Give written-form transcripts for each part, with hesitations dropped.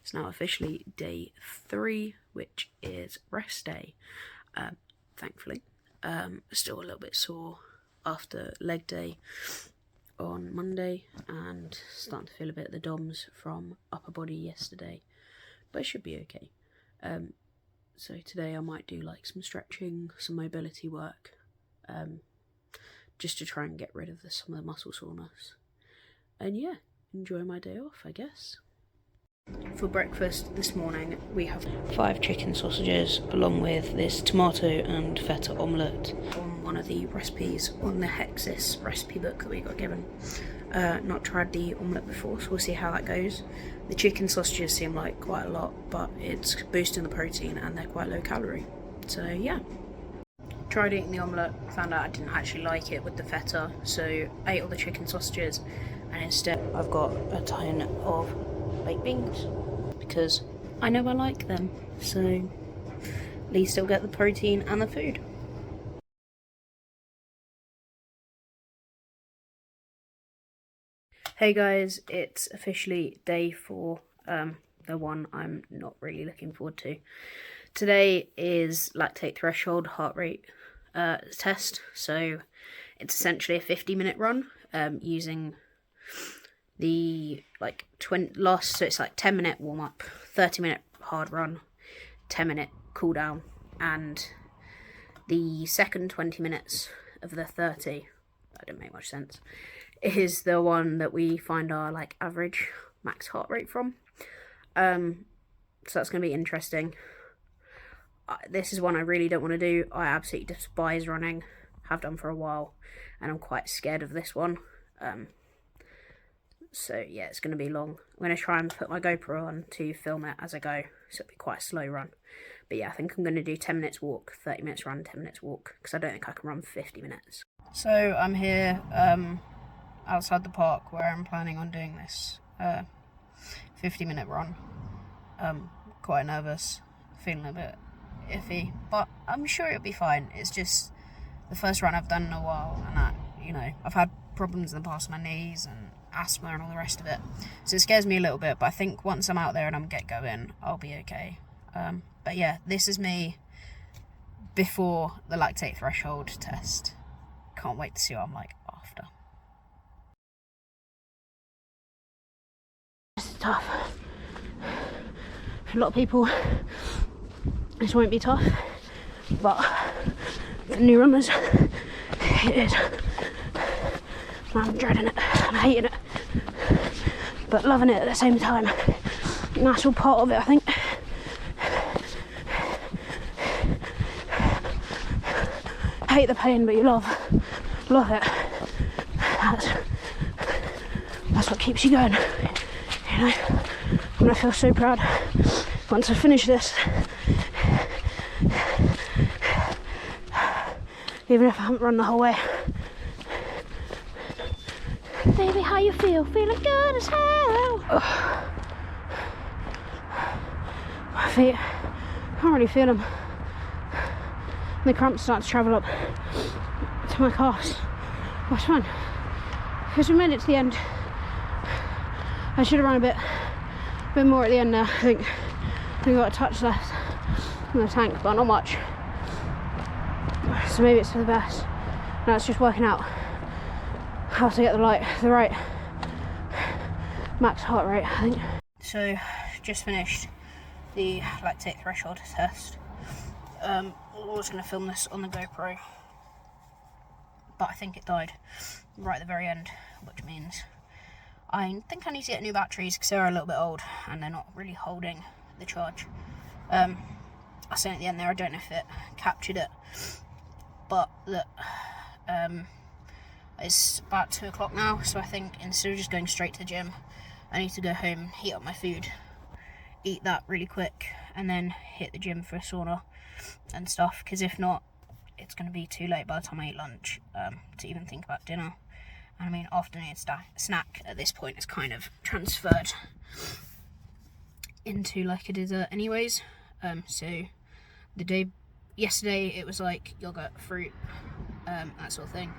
It's now officially day 3, which is rest day, thankfully. Still a little bit sore after leg day on Monday, and starting to feel a bit of the DOMS from upper body yesterday, but it should be okay. So today I might do like some stretching, some mobility work, just to try and get rid of some of the muscle soreness. And yeah, enjoy my day off, I guess. For breakfast this morning, we have 5 chicken sausages along with this tomato and feta omelette on one of the recipes on the Hexis recipe book that we got given. Not tried the omelette before, so we'll see how that goes. The chicken sausages seem like quite a lot, but it's boosting the protein and they're quite low calorie. So yeah. Tried eating the omelette, found out I didn't actually like it with the feta, so I ate all the chicken sausages, and instead I've got a ton of baked beans because I know I like them, so at least I'll get the protein and the food. Hey guys, it's officially day 4, the one I'm not really looking forward to. Today is lactate threshold heart rate test, so it's essentially a 50-minute run using the so it's like 10-minute warm up, 30-minute hard run, 10-minute cool down, and the second 20 minutes of the 30, that didn't make much sense, is the one that we find our like average max heart rate from. So that's going to be interesting. This is one I really don't want to do. I absolutely despise running, have done for a while, and I'm quite scared of this one. So yeah, it's going to be long. I'm going to try and put my GoPro on to film it as I go, so it'll be quite a slow run. But yeah, I think I'm going to do 10 minutes walk, 30 minutes run, 10 minutes walk, because I don't think I can run 50 minutes. So I'm here outside the park where I'm planning on doing this 50-minute run. Quite nervous, feeling a bit iffy, but I'm sure it'll be fine. It's just the first run I've done in a while, and I've had problems in the past with my knees and asthma and all the rest of it, so it scares me a little bit, but I think once I'm out there and I'm get going, I'll be okay. But yeah, this is me before the lactate threshold test. Can't wait to see what I'm like after. It's tough. For a lot of people this won't be tough, but for new runners it is. I'm dreading it, I'm hating it, but loving it at the same time. And that's all part of it, I think. Hate the pain, but you love it. That's what keeps you going. I'm gonna feel so proud once I finish this. Even if I haven't run the whole way. Baby, how you feel? Feeling good as hell. Ugh. My feet, I can't really feel them. The cramps start to travel up to my calves. That's fine, because we made it to the end. I should have run a bit more at the end now. I think we got a touch left in the tank, but not much. So maybe it's for the best. Now it's just working out how to get the right max heart rate, I think. So just finished the lactate threshold test. I was going to film this on the GoPro, but I think it died right at the very end, which means I think I need to get new batteries because they're a little bit old and they're not really holding the charge. I said at the end there, I don't know if it captured it, but look, it's about 2 o'clock now, so I think instead of just going straight to the gym, I need to go home, heat up my food, eat that really quick, and then hit the gym for a sauna and stuff, because if not, it's going to be too late by the time I eat lunch to even think about dinner. And I mean, afternoon snack at this point is kind of transferred into like a dessert anyways. So yesterday it was like yogurt, fruit, that sort of thing.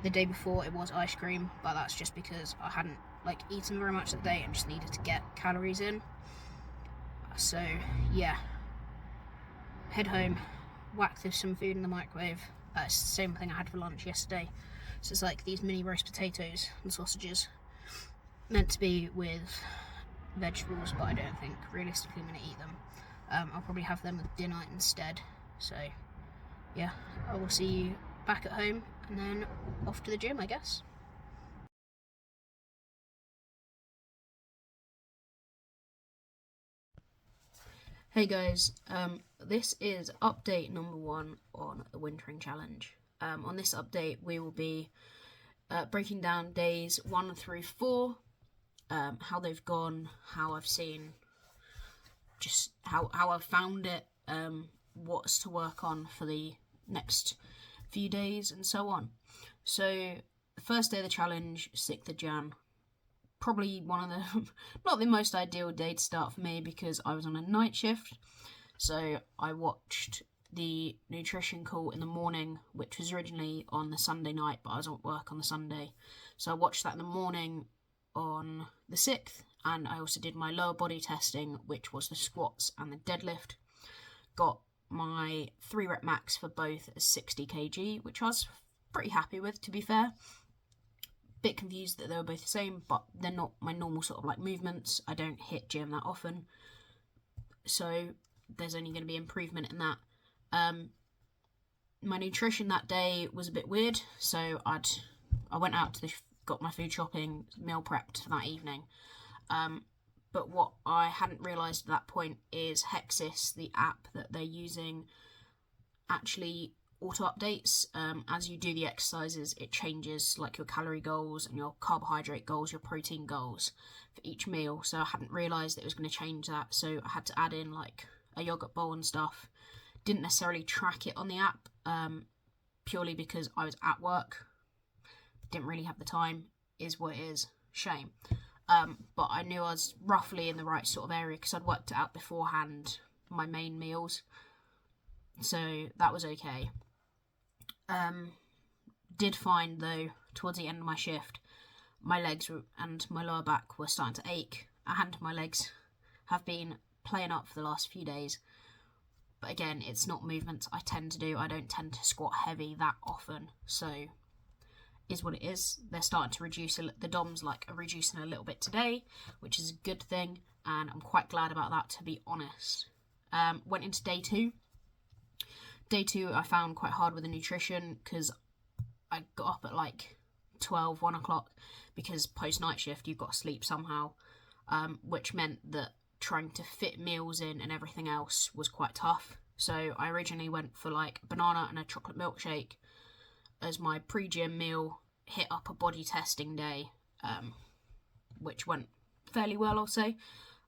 The day before it was ice cream, but that's just because I hadn't like eaten very much that day and just needed to get calories in. So yeah, head home, whack this some food in the microwave. It's the same thing I had for lunch yesterday. So it's like these mini roast potatoes and sausages, meant to be with vegetables, but I don't think realistically I'm going to eat them. I'll probably have them with dinner instead. So yeah, I will see you back at home and then off to the gym, I guess. Hey guys, this is update number 1 on the wintering challenge. On this update we will be breaking down days 1 through 4, how they've gone, how I've seen, just how I've found it, what's to work on for the next few days and so on. So the first day of the challenge, 6th of Jan, probably one of the not the most ideal day to start for me because I was on a night shift. So I watched the nutrition call in the morning, which was originally on the Sunday night, but I was at work on the Sunday. So I watched that in the morning on the 6th, and I also did my lower body testing, which was the squats and the deadlift. Got my 3 rep max for both as 60 kg, which I was pretty happy with, to be fair. Bit confused that they were both the same, but they're not my normal sort of like movements. I don't hit gym that often, so there's only going to be improvement in that. My nutrition that day was a bit weird, so I went out to got my food shopping, meal prepped for that evening. But what I hadn't realised at that point is Hexis, the app that they're using, actually auto updates. As you do the exercises, it changes like your calorie goals and your carbohydrate goals, your protein goals for each meal. So I hadn't realised it was going to change that, so I had to add in like a yogurt bowl and stuff. Didn't necessarily track it on the app, purely because I was at work, didn't really have the time, is what it is. Shame. But I knew I was roughly in the right sort of area because I'd worked it out beforehand, my main meals, so that was okay. Did find though, towards the end of my shift, my legs and my lower back were starting to ache, and my legs have been playing up for the last few days. But again, it's not movements I tend to do. I don't tend to squat heavy that often, so is what it is. They're starting to reduce, the DOMs like are reducing a little bit today, which is a good thing, and I'm quite glad about that, to be honest. Went into day 2. Day 2 I found quite hard with the nutrition because I got up at like 12, 1 o'clock, because post night shift you've got to sleep somehow, which meant that trying to fit meals in and everything else was quite tough. So I originally went for like a banana and a chocolate milkshake as my pre-gym meal, hit up a body testing day, which went fairly well, I'll say.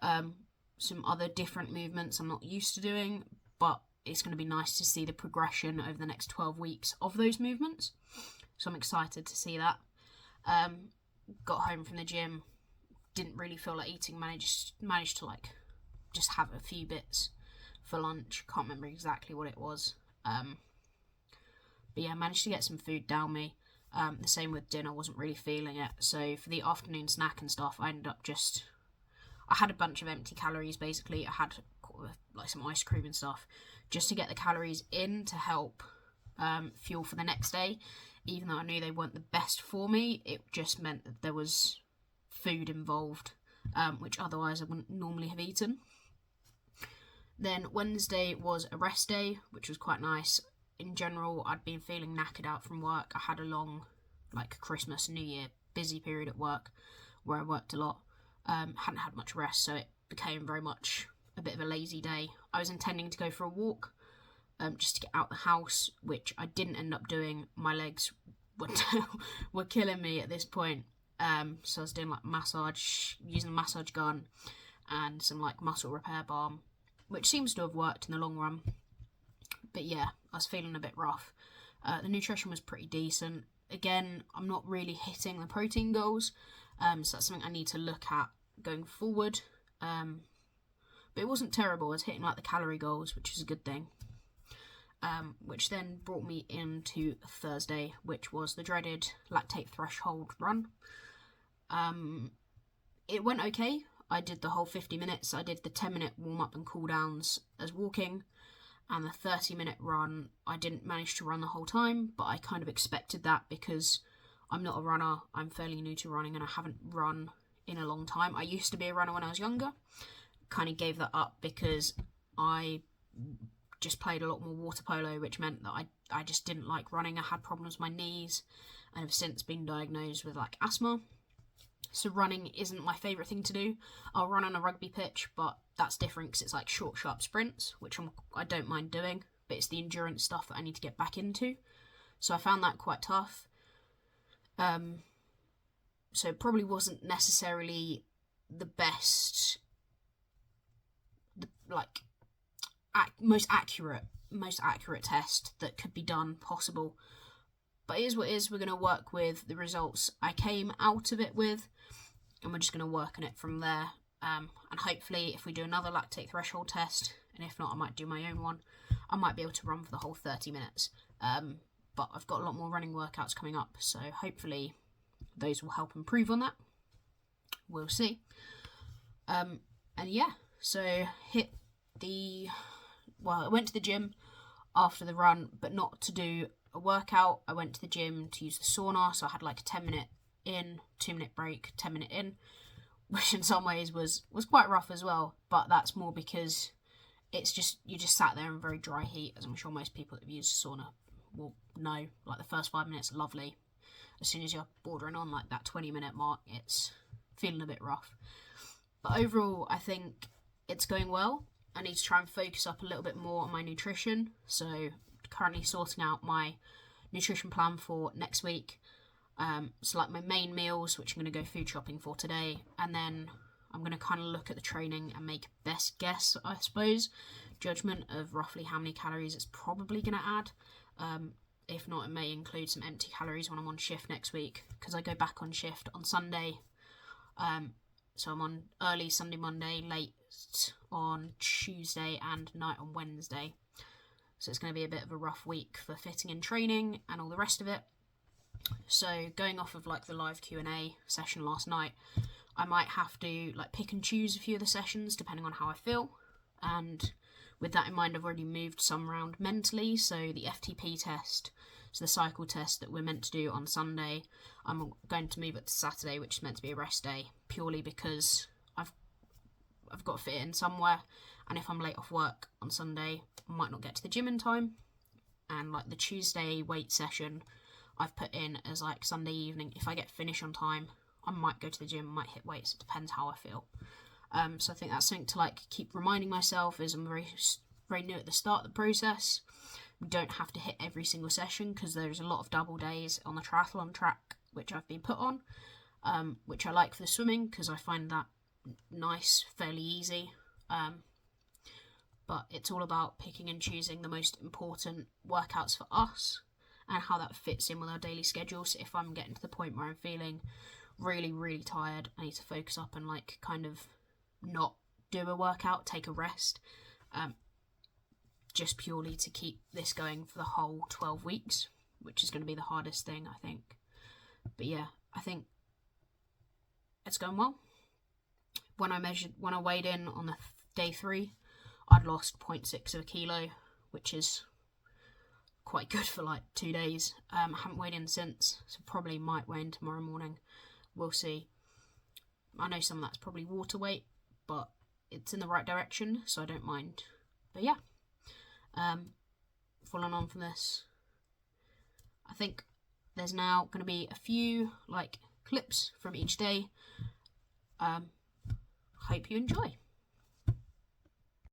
Some other different movements I'm not used to doing, but it's going to be nice to see the progression over the next 12 weeks of those movements. So I'm excited to see that. Got home from the gym, didn't really feel like eating, managed to like just have a few bits for lunch. Can't remember exactly what it was. But yeah, managed to get some food down me. The same with dinner, wasn't really feeling it. So for the afternoon snack and stuff, I ended up I had a bunch of empty calories basically. I had like some ice cream and stuff just to get the calories in to help fuel for the next day. Even though I knew they weren't the best for me, it just meant that there was food involved, which otherwise I wouldn't normally have eaten. Then Wednesday was a rest day, which was quite nice. In general, I'd been feeling knackered out from work. I had a long, like, Christmas, New Year, busy period at work where I worked a lot. Hadn't had much rest, so it became very much a bit of a lazy day. I was intending to go for a walk, just to get out the house, which I didn't end up doing. My legs were killing me at this point. So I was doing like massage, using a massage gun and some like muscle repair balm, which seems to have worked in the long run. But yeah, I was feeling a bit rough. The nutrition was pretty decent. Again, I'm not really hitting the protein goals, so that's something I need to look at going forward. But it wasn't terrible. I was hitting like the calorie goals, which is a good thing. Which then brought me into Thursday, which was the dreaded lactate threshold run. It went okay. I did the whole 50 minutes. I did the 10-minute warm-up and cool-downs as walking, and the 30-minute run, I didn't manage to run the whole time, but I kind of expected that because I'm not a runner. I'm fairly new to running, and I haven't run in a long time. I used to be a runner when I was younger. Kind of gave that up because I just played a lot more water polo, which meant that I just didn't like running. I had problems with my knees and have since been diagnosed with like asthma. So running isn't my favourite thing to do. I'll run on a rugby pitch, but that's different because it's like short, sharp sprints, which I don't mind doing, but it's the endurance stuff that I need to get back into. So I found that quite tough. So it probably wasn't necessarily the best, most accurate test that could be done possible. But it is what it is. We're going to work with the results I came out of it with, and we're just going to work on it from there. And hopefully, if we do another lactate threshold test, and if not, I might do my own one, I might be able to run for the whole 30 minutes. But I've got a lot more running workouts coming up, so hopefully those will help improve on that. We'll see. And yeah, so I went to the gym after the run, but not to do a workout. I went to the gym to use the sauna, so I had like a 10-minute in, 2-minute break, 10-minute in, which in some ways was quite rough as well, but that's more because it's just, you just sat there in very dry heat, as I'm sure most people that have used a sauna will know. Like the first 5 minutes are lovely. As soon as you're bordering on like that 20-minute mark, it's feeling a bit rough. But overall, I think it's going well. I need to try and focus up a little bit more on my nutrition, so currently sorting out my nutrition plan for next week. So like my main meals, which I'm going to go food shopping for today, and then I'm going to kind of look at the training and make best guess, I suppose, judgment of roughly how many calories it's probably going to add. If not, it may include some empty calories when I'm on shift next week, because I go back on shift on Sunday. So I'm on early Sunday, Monday, late on Tuesday, and night on Wednesday. So it's going to be a bit of a rough week for fitting in training and all the rest of it. So going off of like the live Q&A session last night, I might have to like pick and choose a few of the sessions depending on how I feel. And with that in mind, I've already moved some around mentally. So the FTP test, so the cycle test that we're meant to do on Sunday, I'm going to move it to Saturday, which is meant to be a rest day, purely because I've got to fit it in somewhere. And if I'm late off work on Sunday, I might not get to the gym in time. And like the Tuesday weight session, I've put in as like Sunday evening. If I get finished on time, I might go to the gym, might hit weights. It depends how I feel. So I think that's something to like keep reminding myself, as I'm very new at the start of the process. We don't have to hit every single session because there's a lot of double days on the triathlon track, which I've been put on, which I like for the swimming because I find that nice, fairly easy. But it's all about picking and choosing the most important workouts for us and how that fits in with our daily schedule. So if I'm getting to the point where I'm feeling really, really tired, I need to focus up and like kind of not do a workout, take a rest, just purely to keep this going for the whole 12 weeks, which is going to be the hardest thing, I think. But yeah, I think it's going well. When I weighed in on the day 3, I'd lost 0.6 of a kilo, which is quite good for like 2 days. I haven't weighed in since, so probably might weigh in tomorrow morning. We'll see. I know some of that's probably water weight, but it's in the right direction, so I don't mind. But yeah, following on from this, I think there's now going to be a few like clips from each day. Hope you enjoy.